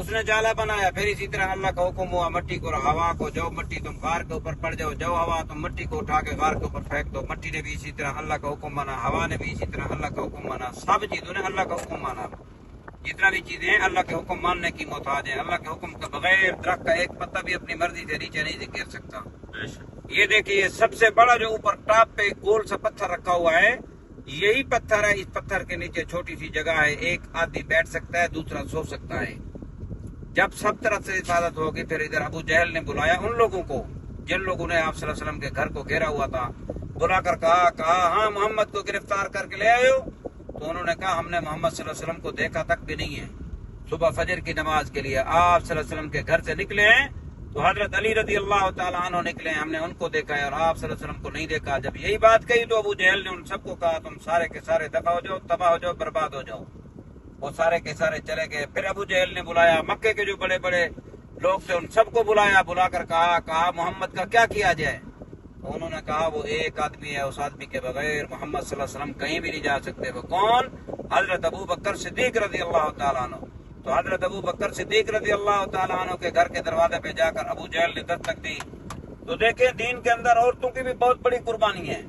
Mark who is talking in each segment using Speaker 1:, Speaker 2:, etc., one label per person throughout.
Speaker 1: اس نے جالا بنایا. پھر اسی طرح اللہ کا حکم ہوا مٹی کو ہوا کو جاؤ مٹی تم غار کے اوپر پڑ جاؤ, جاؤ ہوا تم مٹی کو اٹھا کے غار کے اوپر پھینک دو. مٹی نے بھی اسی طرح اللہ کا حکم مانا, ہوا نے بھی اسی طرح اللہ کا حکم مانا, سب چیزوں نے اللہ کا حکم مانا. جتنا بھی چیزیں ہیں اللہ کے حکم ماننے کی محتاج ہیں. اللہ کے حکم کے بغیر درخت کا ایک پتا بھی اپنی مرضی سے نیچے نہیں گر سکتا. یہ دیکھیے سب سے بڑا جو اوپر ٹاپ پہ گول سا پتھر رکھا ہوا ہے, یہی پتھر ہے. اس پتھر کے نیچے چھوٹی سی جگہ ہے, ایک آدمی بیٹھ سکتا ہے, دوسرا سو سکتا ہے. جب سب طرف سے حفاظت ہوگی پھر ادھر ابو جہل نے بلایا ان لوگوں کو جن لوگوں نے آپ صلی اللہ علیہ وسلم کے گھر کو گھیرا ہوا تھا. بلا کر کہا ہاں محمد کو گرفتار کر کے لے آئے ہو. تو انہوں نے کہا ہم نے محمد صلی اللہ علیہ وسلم کو دیکھا تک بھی نہیں ہے. صبح فجر کی نماز کے لیے آپ صلی اللہ علیہ وسلم کے گھر سے نکلے ہیں تو حضرت علی رضی اللہ تعالیٰ عنہ نکلے ہیں, ہم نے ان کو دیکھا ہے اور آپ صلی اللہ علیہ وسلم کو نہیں دیکھا. جب یہی بات کہی تو ابو جہل نے ان سب کو کہا تم سارے کے سارے دفع ہو جاؤ, تباہ ہو جاؤ, برباد ہو جاؤ. وہ سارے کے سارے چلے گئے. پھر ابو جہل نے بلایا مکے کے جو بڑے بڑے لوگ تھے ان سب کو بلایا, بلا کر کہا محمد کا کیا کیا جائے. تو انہوں نے کہا وہ ایک آدمی ہے, اس آدمی کے بغیر محمد صلی اللہ علیہ وسلم کہیں بھی نہیں جا سکتے. وہ کون؟ حضرت ابو بکر صدیق رضی اللہ تعالیٰ عنہ. تو حضرت ابو بکر صدیق رضی اللہ تعالیٰ عنہ کے گھر کے دروازے پہ جا کر ابو جہل نے دستک دی. تو دیکھیں دین کے اندر عورتوں کی بھی بہت بڑی قربانی ہے.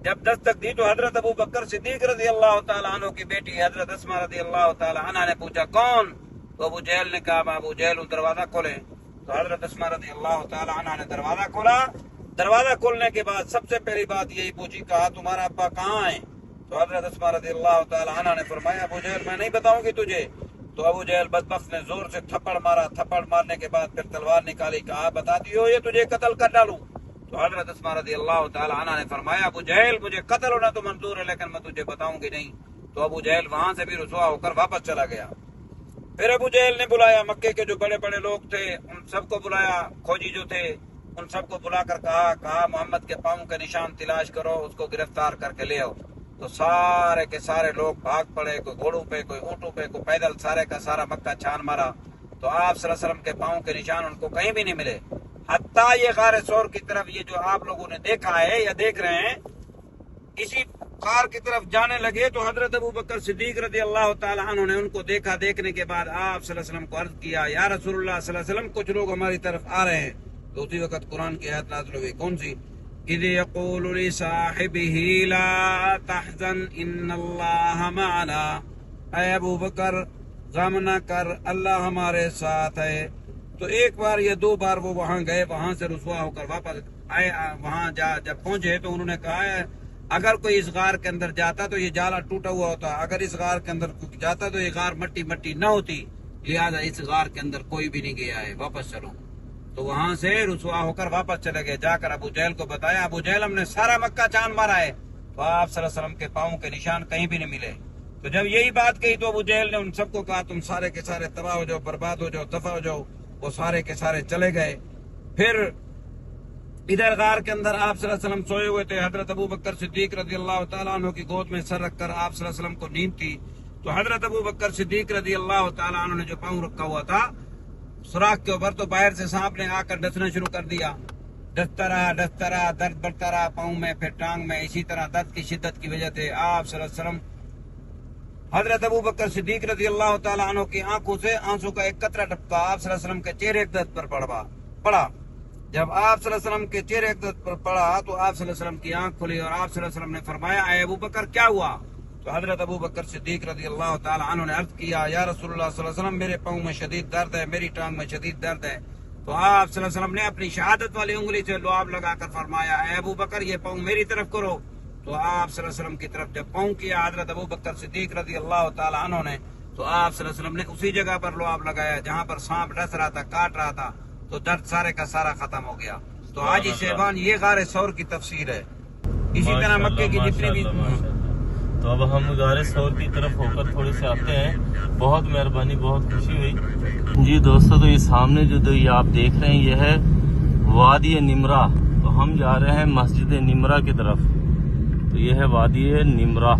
Speaker 1: جب دستک دی تو حضرت ابو بکر صدیق رضی اللہ تعالیٰ عنہ کی بیٹی حضرت اسماء رضی اللہ تعالیٰ عنہ نے پوچھا کون؟ تو ابو جہل نے کہا ابو جہل دروازہ کھولے. تو حضرت اسماء رضی اللہ تعالیٰ عنہ نے دروازہ کھولا. دروازہ کھولنے کے بعد سب سے پہلی بات یہی پوچھی, کہا تمہارا ابا کہاں ہے؟ تو حضرت اسماء رضی اللہ تعالیٰ عنہ نے فرمایا ابو جہل میں نہیں بتاؤں گی تجھے. تو ابو جہل بدبخت نے زور سے تھپڑ مارا. تھپڑ مارنے کے بعد پھر تلوار نکالی, کہا بتاتی ہو یہ تجھے قتل کر ڈالوں. تو حضرت اسماء رضی اللہ تعالیٰ عنہ نے فرمایا ابو جہل مجھے قتل ہونا تو منظور ہے لیکن میں تجھے بتاؤں گی نہیں. تو ابو جہل وہاں سے بھی رسوا ہو کر واپس چلا گیا. پھر ابو جہل نے بلایا مکے کے جو بڑے بڑے لوگ تھے ان سب کو بلایا, کھوجی جو تھے ان سب کو بلا کر کہا محمد کے پاؤں کے نشان تلاش کرو, اس کو گرفتار کر کے لے آؤ. تو سارے کے سارے لوگ بھاگ پڑے, کوئی گھوڑوں پہ, کوئی اونٹوں پہ, کوئی پیدل, سارے کا سارا مکہ چھان مارا. تو آپ صلی اللہ علیہ وسلم کے پاؤں کے نشان ان کو کہیں بھی نہیں ملے. حتیٰ یہ غار ثور کی طرف یہ جو آپ لوگوں نے دیکھا ہے یا دیکھ رہے ہیں اسی غار کی طرف جانے لگے تو حضرت ابو بکر صدیق رضی اللہ تعالیٰ عنہ نے ان کو دیکھا. دیکھنے کے بعد آپ صلی اللہ علیہ وسلم کو عرض کیا یا رسول اللہ صلی اللہ علیہ وسلم کچھ لوگ ہماری طرف آ رہے ہیں. تو اسی وقت قرآن کی آیت نازل ہوئی, کون سی؟ اذ یقول لصاحبہ لا تحزن ان اللہ معنا, اے ابو بکر غم نہ کر اللہ ہمارے ساتھ ہے. تو ایک بار یا دو بار وہ وہاں گئے, وہاں سے رسوا ہو کر واپس آئے. وہاں جب پہنچے تو انہوں نے کہا اگر کوئی اس غار کے اندر جاتا تو یہ جالا ٹوٹا ہوا ہوتا, اگر اس غار کے اندر جاتا تو یہ غار مٹی نہ ہوتی, لہذا اس غار کے اندر کوئی بھی نہیں گیا ہے, واپس چلو. تو وہاں سے رسوا ہو کر واپس چلے گئے. جا کر ابو جہل کو بتایا, ابو جہل ہم نے سارا مکہ چاند مارا ہے. تو آپ صلی اللہ علیہ وسلم کے پاؤں کے نشان کہیں بھی نہیں ملے. تو جب یہی بات کہی تو ابو جہل نے ان سب کو کہا تم سارے کے سارے تباہ ہو جاؤ, برباد ہو جاؤ, دفع ہو جاؤ. وہ سارے کے سارے چلے گئے. پھر ادھر غار کے اندر آپ صلی اللہ علیہ وسلم سوئے ہوئے تھے. حضرت ابو بکر صدیق رضی اللہ تعالیٰ عنہ کی گود میں سر رکھ کر آپ صلی اللہ علیہ وسلم کو نیند تھی. تو حضرت ابو بکر صدیق رضی اللہ تعالیٰ عنہ نے جو پاؤں رکھا ہوا تھا سوراخ کے اوپر, تو باہر سے سانپ نے آ کر ڈسنا شروع کر دیا. ڈستا رہا, درد بڑھتا رہا پاؤں میں, پھر ٹانگ میں. اسی طرح درد کی شدت کی وجہ سے آپ صلی اللہ علیہ وسلم حضرت ابو بکر صدیق رضی اللہ تعالیٰ عنہ کی آنکھوں سے آنسو کا ایک قطرہ ٹپکا آپ صلی اللہ علیہ وسلم کے چہرے اقدس پر پڑا. جب آپ صلی اللہ علیہ وسلم کے چہرے اقدس پر پڑا تو آپ صلی اللہ علیہ وسلم کی آنکھ کھلی اور آپ صلی اللہ علیہ وسلم نے فرمایا اے ابو بکر کیا ہوا؟ تو حضرت ابو بکر صدیق رضی اللہ تعالیٰ عنہ نے عرض کیا یا رسول اللہ صلی اللہ علیہ وسلم میرے پاؤں میں شدید درد ہے, میری ٹانگ میں شدید درد ہے. تو آپ صلی اللہ علیہ وسلم نے اپنی شہادت والی انگلی سے لعاب لگا کر فرمایا اے ابو بکر یہ پاؤں میری طرف کرو. تو آپ صلی اللہ علیہ وسلم کی طرف جب پاؤں کیا حضرت ابو بکر صدیق رضی اللہ تعالیٰ عنہ نے, تو آپ صلی اللہ علیہ وسلم نے اسی جگہ پر لعاب لگایا جہاں پر سانپ ڈس رہا تھا, کاٹ رہا تھا. تو درد سارے کا سارا ختم ہو گیا. تو حاجی صاحبان یہ غار ثور کی تفسیر ہے. اسی طرح مکے کی جتنی بھی.
Speaker 2: تو اب ہم غار ثور کی طرف ہو کر تھوڑے سے آتے ہیں. بہت مہربانی, بہت خوشی ہوئی. جی دوستو, تو یہ سامنے جو یہ آپ دیکھ رہے ہیں یہ ہے وادی نمرہ. تو ہم جا رہے ہیں مسجد نمرہ کی طرف. تو یہ ہے وادی نمرہ,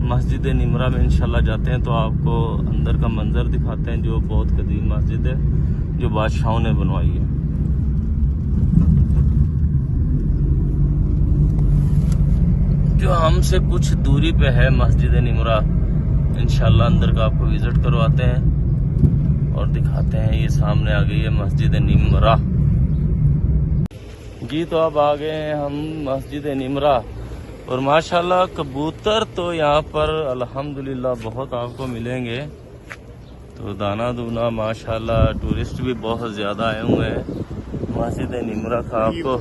Speaker 2: مسجد نمرہ میں انشاءاللہ جاتے ہیں تو آپ کو اندر کا منظر دکھاتے ہیں جو بہت قدیم مسجد ہے جو بادشاہوں نے بنوائی ہے. جو ہم سے کچھ دوری پہ ہے مسجد نمرہ, انشاءاللہ اندر کا آپ کو وزٹ کرواتے ہیں. اور دکھاتے ہیں. یہ سامنے آ گئی ہے مسجد نمرہ. جی تو اب آ گئے ہیں ہم مسجد نمرہ. اور ماشاءاللہ کبوتر تو یہاں پر الحمدللہ بہت آپ کو ملیں گے. تو دانا دونا ماشاءاللہ ٹورسٹ بھی بہت زیادہ آئے ہوئے ہیں مسجد نمرہ کا. آپ کو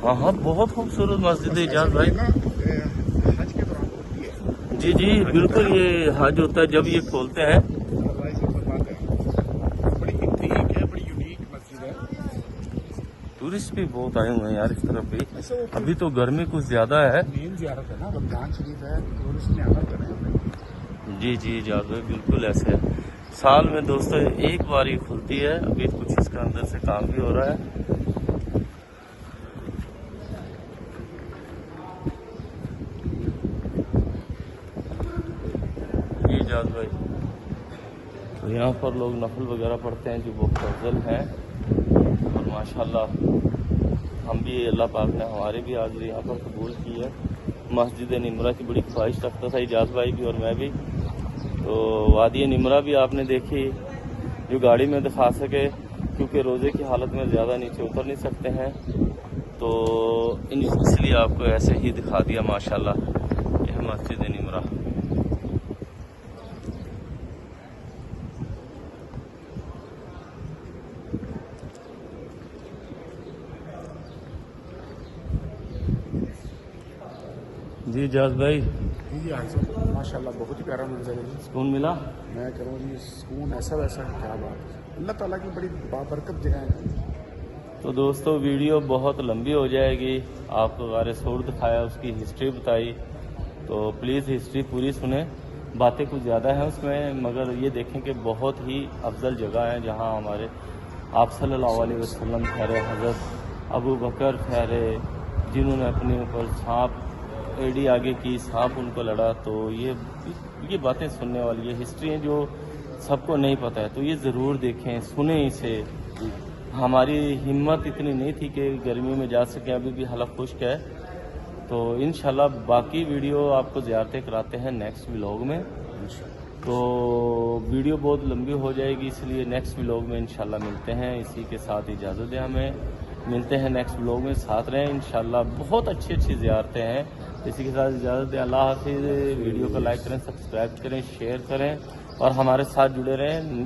Speaker 2: ہاں ہاں بہت خوبصورت مسجد ہے اجاز بھائی.
Speaker 3: حج کے دوران ہوتی ہے.
Speaker 2: جی جی بالکل یہ حج ہوتا ہے جب یہ کھولتے ہیں.
Speaker 3: بڑی ٹھیک ہے, بڑی یونیک مسجد ہے.
Speaker 2: ٹورسٹ بھی بہت آئے ہوئے ہیں یار اس طرف بھی. ابھی تو گرمی کچھ زیادہ ہے.
Speaker 3: مین زیارت ہے نا, رمضان شریف ہے, ٹورسٹ نے آنا کریں.
Speaker 2: جی جی اجاز بھائی بالکل ایسے ہے. سال میں دوستو ایک بار ہی کھلتی ہے. ابھی کچھ اس کے اندر سے کام بھی ہو رہا ہے. اجاز بھائی تو یہاں پر لوگ نفل وغیرہ پڑھتے ہیں جو بہت افضل ہیں. اور ماشاءاللہ ہم بھی اللہ پاک نے ہمارے بھی حاضری یہاں پر قبول کی ہے. مسجد نمرہ کی بڑی خواہش رکھتا تھا اجاز بھائی بھی اور میں بھی. تو وادی نمرہ بھی آپ نے دیکھی جو گاڑی میں دکھا سکے, کیونکہ روزے کی حالت میں زیادہ نیچے اتر نہیں سکتے ہیں تو اس لیے آپ کو ایسے ہی دکھا دیا. ماشاءاللہ یہ مسجد نمرہ. جی اجاز بھائی
Speaker 3: جی ماشاء اللہ بہت ہی پیارا منظر ہے.
Speaker 2: سکون ملا.
Speaker 3: میں کہہ رہا ہوں جی سکون ایسا ویسا ہے, کیا بات ہے. اللہ تعالیٰ کی بڑی بابرکت جگہ ہے.
Speaker 2: تو دوستو ویڈیو بہت لمبی ہو جائے گی. آپ کو غار سور دکھایا, اس کی ہسٹری بتائی, تو پلیز ہسٹری پوری سنیں. باتیں کچھ زیادہ ہیں اس میں, مگر یہ دیکھیں کہ بہت ہی افضل جگہ ہے جہاں ہمارے آپ صلی اللہ علیہ وسلم ٹھہرے, حضرت ابو بکر ٹھہرے, جنہوں نے اپنے اوپر سانپ ایڈی آگے کی, سانپ ان کو لڑا. تو یہ باتیں سننے والی یہ ہسٹری ہیں جو سب کو نہیں پتہ ہے. تو یہ ضرور دیکھیں, سنیں اسے. ہماری ہمت اتنی نہیں تھی کہ گرمی میں جا سکیں, ابھی بھی حلق خشک ہے. تو انشاءاللہ باقی ویڈیو آپ کو زیارتیں کراتے ہیں نیکسٹ ولاگ میں. تو ویڈیو بہت لمبی ہو جائے گی, اس لیے نیکسٹ ولاگ میں انشاءاللہ ملتے ہیں. اسی کے ساتھ اجازت دیں ہمیں, ملتے ہیں نیکسٹ ولاگ میں. ساتھ رہیں انشاءاللہ. بہت اچھی زیارتیں ہیں. اسی کے ساتھ اجازت دیں. اللہ حافظ. ویڈیو کو لائک کریں, سبسکرائب کریں, شیئر کریں اور ہمارے ساتھ جڑے رہیں.